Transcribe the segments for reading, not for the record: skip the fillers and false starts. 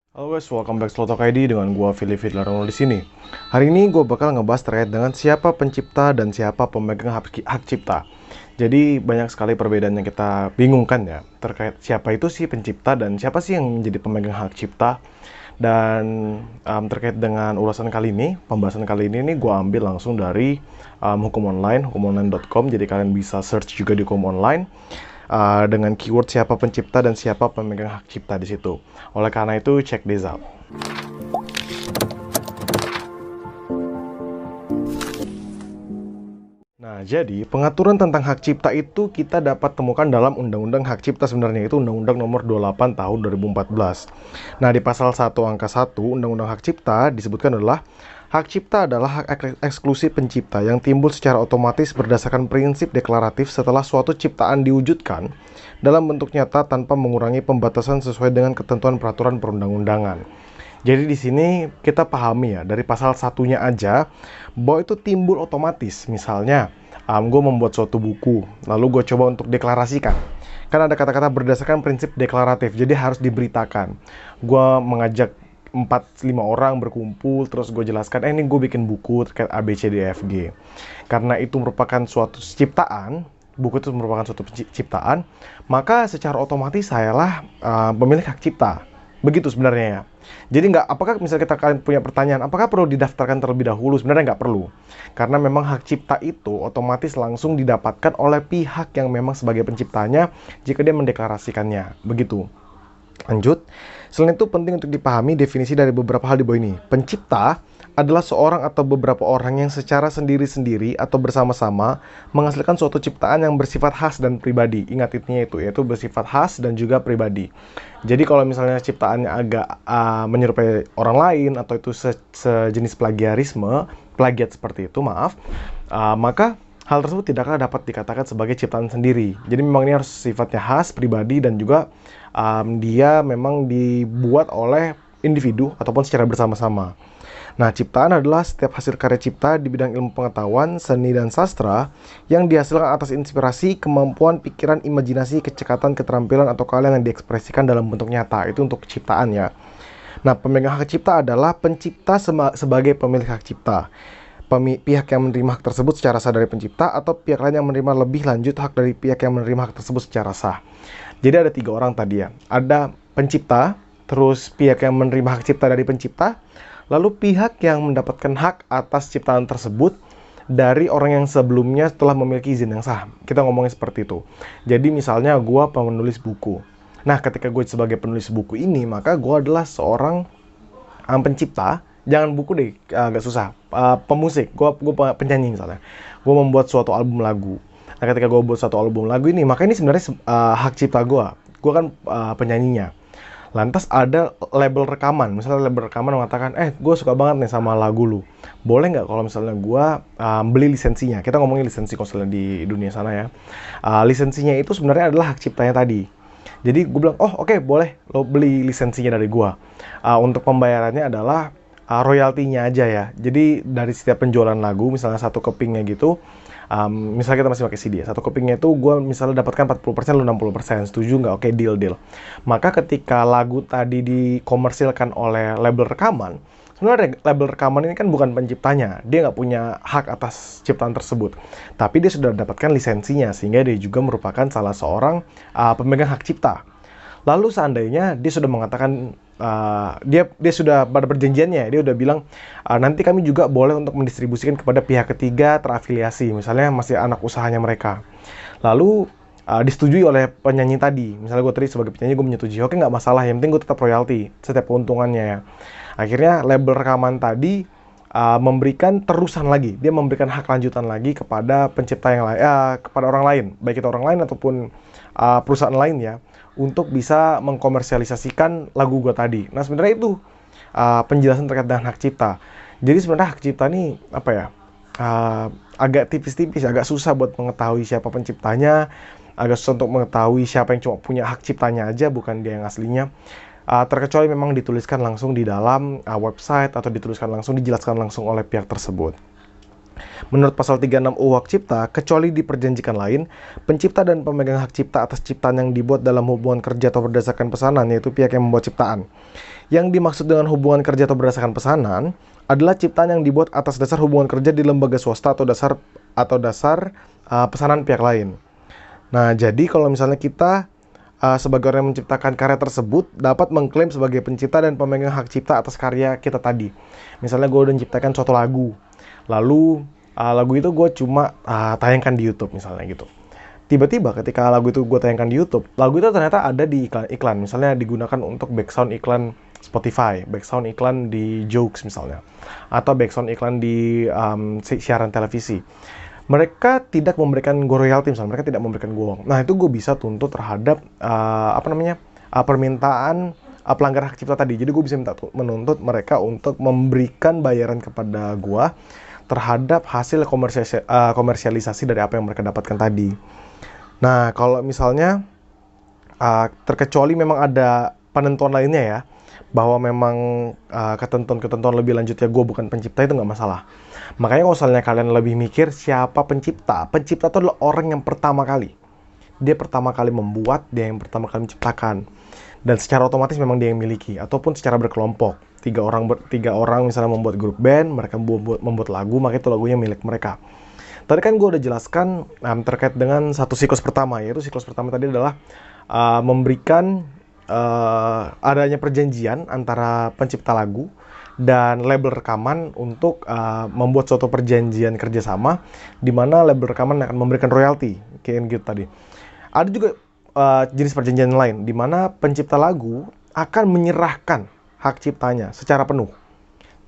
Halo guys, welcome back to Slotok ID dengan gua Philip Fitlarono di sini. Hari ini gue bakal ngebahas terkait dengan siapa pencipta dan siapa pemegang hak cipta. Jadi banyak sekali perbedaan yang kita bingungkan ya terkait siapa itu sih pencipta dan siapa sih yang menjadi pemegang hak cipta. Dan terkait dengan ulasan kali ini, pembahasan kali ini nih gue ambil langsung dari hukumonline.com. Jadi kalian bisa search juga di hukum online dengan keyword siapa pencipta dan siapa pemegang hak cipta di situ. Oleh karena itu, check this out. Nah, jadi pengaturan tentang hak cipta itu kita dapat temukan dalam Undang-Undang Hak Cipta sebenarnya, itu Undang-Undang Nomor 28 Tahun 2014. Nah, di pasal 1 angka 1 Undang-Undang Hak Cipta disebutkan adalah hak cipta adalah hak eksklusif pencipta yang timbul secara otomatis berdasarkan prinsip deklaratif setelah suatu ciptaan diwujudkan dalam bentuk nyata tanpa mengurangi pembatasan sesuai dengan ketentuan peraturan perundang-undangan. Jadi di sini kita pahami ya, dari pasal satunya aja bahwa itu timbul otomatis. Misalnya, gue membuat suatu buku, lalu gue coba untuk deklarasikan. Kan ada kata-kata berdasarkan prinsip deklaratif, jadi harus diberitakan. Gue mengajak 4-5 orang berkumpul, terus gue jelaskan, ini gue bikin buku terkait A, B, C, D, E, F, G. Karena itu merupakan suatu ciptaan, buku itu merupakan suatu ciptaan, maka secara otomatis sayalah pemilik hak cipta. Begitu sebenarnya ya. Jadi apakah misalnya kalian punya pertanyaan, apakah perlu didaftarkan terlebih dahulu? Sebenarnya nggak perlu. Karena memang hak cipta itu otomatis langsung didapatkan oleh pihak yang memang sebagai penciptanya jika dia mendeklarasikannya. Begitu. Lanjut. Selain itu penting untuk dipahami definisi dari beberapa hal di bawah ini. Pencipta adalah seorang atau beberapa orang yang secara sendiri-sendiri atau bersama-sama menghasilkan suatu ciptaan yang bersifat khas dan pribadi. Ingat intinya itu, yaitu bersifat khas dan juga pribadi. Jadi kalau misalnya ciptaannya agak menyerupai orang lain atau itu sejenis plagiat seperti itu, maka hal tersebut tidak akan dapat dikatakan sebagai ciptaan sendiri. Jadi memang ini harus sifatnya khas, pribadi, dan juga dia memang dibuat oleh individu ataupun secara bersama-sama. Nah, ciptaan adalah setiap hasil karya cipta di bidang ilmu pengetahuan, seni, dan sastra yang dihasilkan atas inspirasi, kemampuan, pikiran, imajinasi, kecekatan, keterampilan, atau keahlian yang diekspresikan dalam bentuk nyata. Itu untuk ciptaan ya. Nah, pemegang hak cipta adalah pencipta sebagai pemilik hak cipta. Pihak yang menerima hak tersebut secara sah dari pencipta atau pihak lain yang menerima lebih lanjut hak dari pihak yang menerima hak tersebut secara sah. Jadi ada 3 orang tadi ya. Ada pencipta, terus pihak yang menerima hak cipta dari pencipta, lalu pihak yang mendapatkan hak atas ciptaan tersebut dari orang yang sebelumnya telah memiliki izin yang sah. Kita ngomongin seperti itu. Jadi misalnya gue penulis buku. Nah, ketika gue sebagai penulis buku ini, maka gue adalah seorang pencipta. Jangan buku deh, agak susah. Pemusik, gue penyanyi misalnya. Gue membuat suatu album lagu. Nah, ketika gue buat suatu album lagu ini, maka ini sebenarnya hak cipta gue. Gue kan penyanyinya. Lantas ada label rekaman, misalnya label rekaman mengatakan, gue suka banget nih sama lagu lu. Boleh nggak kalau misalnya gue beli lisensinya? Kita ngomongin lisensi konselnya di dunia sana ya. Lisensinya itu sebenarnya adalah hak ciptanya tadi. Jadi gue bilang, oke, boleh lo beli lisensinya dari gue. Untuk pembayarannya adalah royaltinya aja ya. Jadi dari setiap penjualan lagu, misalnya satu kepingnya gitu, misalnya kita masih pakai CD ya, satu kepingnya itu gue misalnya dapatkan 40%, lu 60%, setuju nggak? Oke, deal. Maka ketika lagu tadi dikomersilkan oleh label rekaman, sebenarnya label rekaman ini kan bukan penciptanya, dia nggak punya hak atas ciptaan tersebut, tapi dia sudah dapatkan lisensinya, sehingga dia juga merupakan salah seorang pemegang hak cipta. Lalu seandainya dia sudah mengatakan dia sudah pada perjanjiannya, dia udah bilang nanti kami juga boleh untuk mendistribusikan kepada pihak ketiga terafiliasi, misalnya masih anak usahanya mereka. Lalu disetujui oleh penyanyi tadi, misalnya gue tadi sebagai penyanyi gue menyetujui, oke nggak masalah, yang penting gue tetap royalti setiap keuntungannya ya. Akhirnya label rekaman tadi memberikan terusan lagi, dia memberikan hak lanjutan lagi kepada pencipta yang lain, kepada orang lain, baik itu orang lain ataupun perusahaan lain ya, untuk bisa mengkomersialisasikan lagu gue tadi. Nah, sebenarnya itu penjelasan terkait dengan hak cipta. Jadi sebenarnya hak cipta ini apa ya, agak tipis-tipis, agak susah buat mengetahui siapa penciptanya, agak susah untuk mengetahui siapa yang cuma punya hak ciptanya aja, bukan dia yang aslinya. Terkecuali memang dituliskan langsung di dalam website atau dituliskan langsung, dijelaskan langsung oleh pihak tersebut. Menurut pasal 36 UU Hak Cipta, kecuali diperjanjikan lain, pencipta dan pemegang hak cipta atas ciptaan yang dibuat dalam hubungan kerja atau berdasarkan pesanan, yaitu pihak yang membuat ciptaan. Yang dimaksud dengan hubungan kerja atau berdasarkan pesanan adalah ciptaan yang dibuat atas dasar hubungan kerja di lembaga swasta atau dasar pesanan pihak lain. Nah, jadi kalau misalnya kita sebagai orang yang menciptakan karya tersebut dapat mengklaim sebagai pencipta dan pemegang hak cipta atas karya kita tadi. Misalnya gue udah menciptakan suatu lagu, lalu lagu itu gue cuma tayangkan di YouTube misalnya gitu. Tiba-tiba ketika lagu itu gue tayangkan di YouTube, lagu itu ternyata ada di iklan. Misalnya digunakan untuk background iklan Spotify, background iklan di Jokes misalnya, atau background iklan di siaran televisi. Mereka tidak memberikan gue royalti misalnya, mereka tidak memberikan gue uang. Nah itu gue bisa tuntut terhadap permintaan pelanggar hak cipta tadi. Jadi gue bisa menuntut mereka untuk memberikan bayaran kepada gue terhadap hasil komersialisasi dari apa yang mereka dapatkan tadi. Nah, kalau misalnya terkecuali memang ada penentuan lainnya ya, bahwa memang ketentuan-ketentuan lebih lanjutnya gue bukan pencipta, itu nggak masalah. Makanya kalau misalnya kalian lebih mikir siapa pencipta itu adalah orang yang pertama kali. Dia pertama kali membuat, dia yang pertama kali menciptakan. Dan secara otomatis memang dia yang miliki, ataupun secara berkelompok. Tiga orang misalnya membuat grup band, mereka membuat lagu, maka itu lagunya milik mereka. Tadi kan gue udah jelaskan terkait dengan satu siklus pertama, yaitu siklus pertama tadi adalah memberikan adanya perjanjian antara pencipta lagu dan label rekaman untuk membuat suatu perjanjian kerjasama, di mana label rekaman akan memberikan royalti, kayak gitu tadi. Ada juga jenis perjanjian lain, di mana pencipta lagu akan menyerahkan hak ciptanya secara penuh.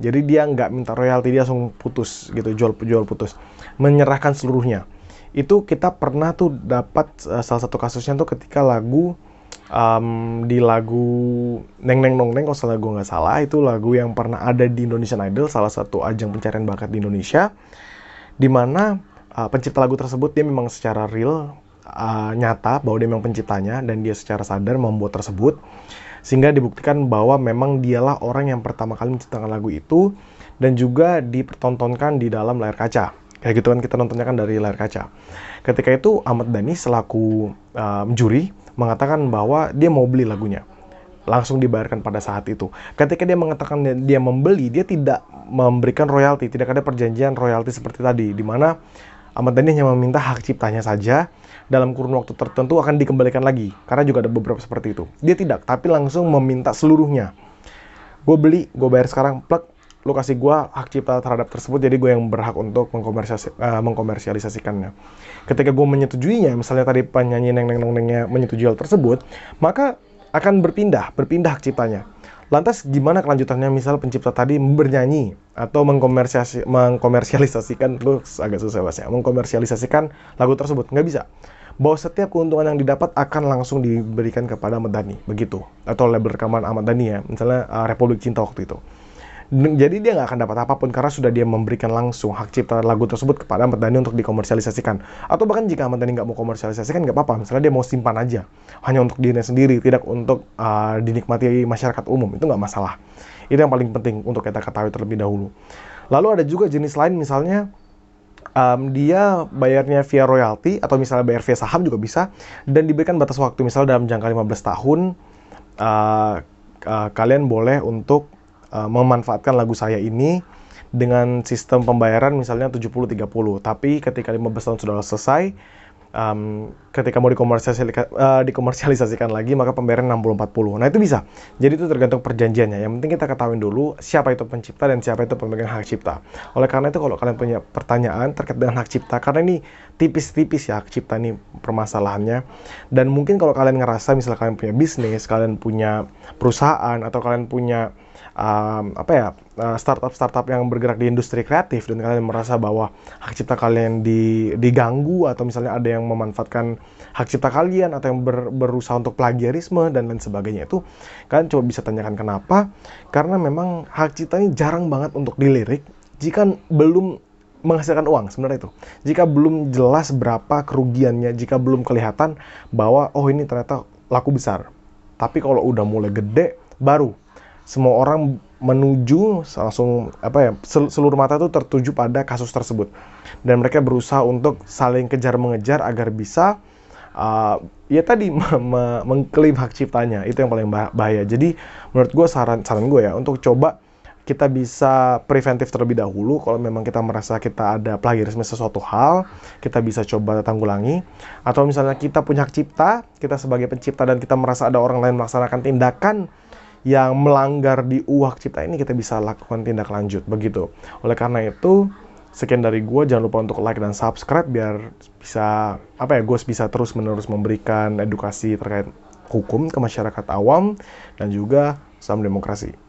Jadi dia nggak minta royalti, dia langsung putus gitu, jual putus, menyerahkan seluruhnya. Itu kita pernah tuh dapat salah satu kasusnya tuh ketika lagu di lagu Neng Neng Nong Neng, kalau salah gue nggak salah, itu lagu yang pernah ada di Indonesian Idol, salah satu ajang pencarian bakat di Indonesia, di mana pencipta lagu tersebut dia memang secara real nyata bahwa dia memang penciptanya dan dia secara sadar membuat tersebut, sehingga dibuktikan bahwa memang dialah orang yang pertama kali menciptakan lagu itu, dan juga dipertontonkan di dalam layar kaca. Kayak gitu kan, kita nontonnya kan dari layar kaca. Ketika itu Ahmad Dhani selaku juri mengatakan bahwa dia mau beli lagunya, langsung dibayarkan pada saat itu. Ketika dia mengatakan dia membeli, dia tidak memberikan royalti, tidak ada perjanjian royalti seperti tadi, di mana Ahmad Dhani hanya meminta hak ciptanya saja, dalam kurun waktu tertentu akan dikembalikan lagi, karena juga ada beberapa seperti itu. Dia tidak, tapi langsung meminta seluruhnya. Gue beli, gue bayar sekarang, plek, lo kasih gue hak cipta terhadap tersebut, jadi gue yang berhak untuk mengkomersialisasikannya. Ketika gue menyetujuinya, misalnya tadi penyanyi Neng Neng Nong Nengnya menyetujui hal tersebut, maka akan berpindah hak ciptanya. Lantas gimana kelanjutannya, misal pencipta tadi bernyanyi atau mengkomersialisasikan, lu agak susah bahasanya, mengkomersialisasikan lagu tersebut, nggak bisa. Bahwa setiap keuntungan yang didapat akan langsung diberikan kepada Ahmad Dhani, begitu. Atau label rekaman Ahmad Dhani ya, misalnya Republik Cinta waktu itu. Jadi dia nggak akan dapat apapun karena sudah dia memberikan langsung hak cipta lagu tersebut kepada Ahmad Dhani untuk dikomersialisasikan. Atau bahkan jika Ahmad Dhani nggak mau komersialisasikan, nggak apa-apa. Misalnya dia mau simpan aja, hanya untuk dirinya sendiri, tidak untuk dinikmati masyarakat umum, itu nggak masalah. Itu yang paling penting untuk kita ketahui terlebih dahulu. Lalu ada juga jenis lain, misalnya dia bayarnya via royalti, atau misalnya bayar via saham juga bisa, dan diberikan batas waktu, misalnya dalam jangka 15 tahun kalian boleh untuk memanfaatkan lagu saya ini dengan sistem pembayaran misalnya 70-30, tapi ketika 15 tahun sudah selesai, ketika mau dikomersialisasikan lagi, maka pembayaran 60-40. Nah itu bisa. Jadi itu tergantung perjanjiannya. Yang penting kita ketahui dulu siapa itu pencipta dan siapa itu pemegang hak cipta. Oleh karena itu kalau kalian punya pertanyaan terkait dengan hak cipta, karena ini tipis-tipis ya hak cipta ini permasalahannya, dan mungkin kalau kalian ngerasa misalnya kalian punya bisnis, kalian punya perusahaan, atau kalian punya startup yang bergerak di industri kreatif, dan kalian merasa bahwa hak cipta kalian diganggu, atau misalnya ada yang memanfaatkan hak cipta kalian, atau yang berusaha untuk plagiarisme dan lain sebagainya, itu kalian coba bisa tanyakan kenapa. Karena memang hak cipta ini jarang banget untuk dilirik jika belum menghasilkan uang sebenarnya itu. Jika belum jelas berapa kerugiannya, jika belum kelihatan bahwa oh ini ternyata laku besar. Tapi kalau udah mulai gede, baru semua orang menuju langsung seluruh mata itu tertuju pada kasus tersebut, dan mereka berusaha untuk saling kejar mengejar agar bisa ya tadi mengklaim hak ciptanya. Itu yang paling bahaya. Jadi menurut gue, saran gue ya, untuk coba kita bisa preventif terlebih dahulu. Kalau memang kita merasa kita ada plagiarisme sesuatu hal, kita bisa coba tanggulangi. Atau misalnya kita punya hak cipta, kita sebagai pencipta dan kita merasa ada orang lain melaksanakan tindakan yang melanggar di hak cipta ini, kita bisa lakukan tindak lanjut begitu. Oleh karena itu, sekian dari gue. Jangan lupa untuk like dan subscribe biar bisa gue bisa terus menerus memberikan edukasi terkait hukum ke masyarakat awam dan juga salam demokrasi.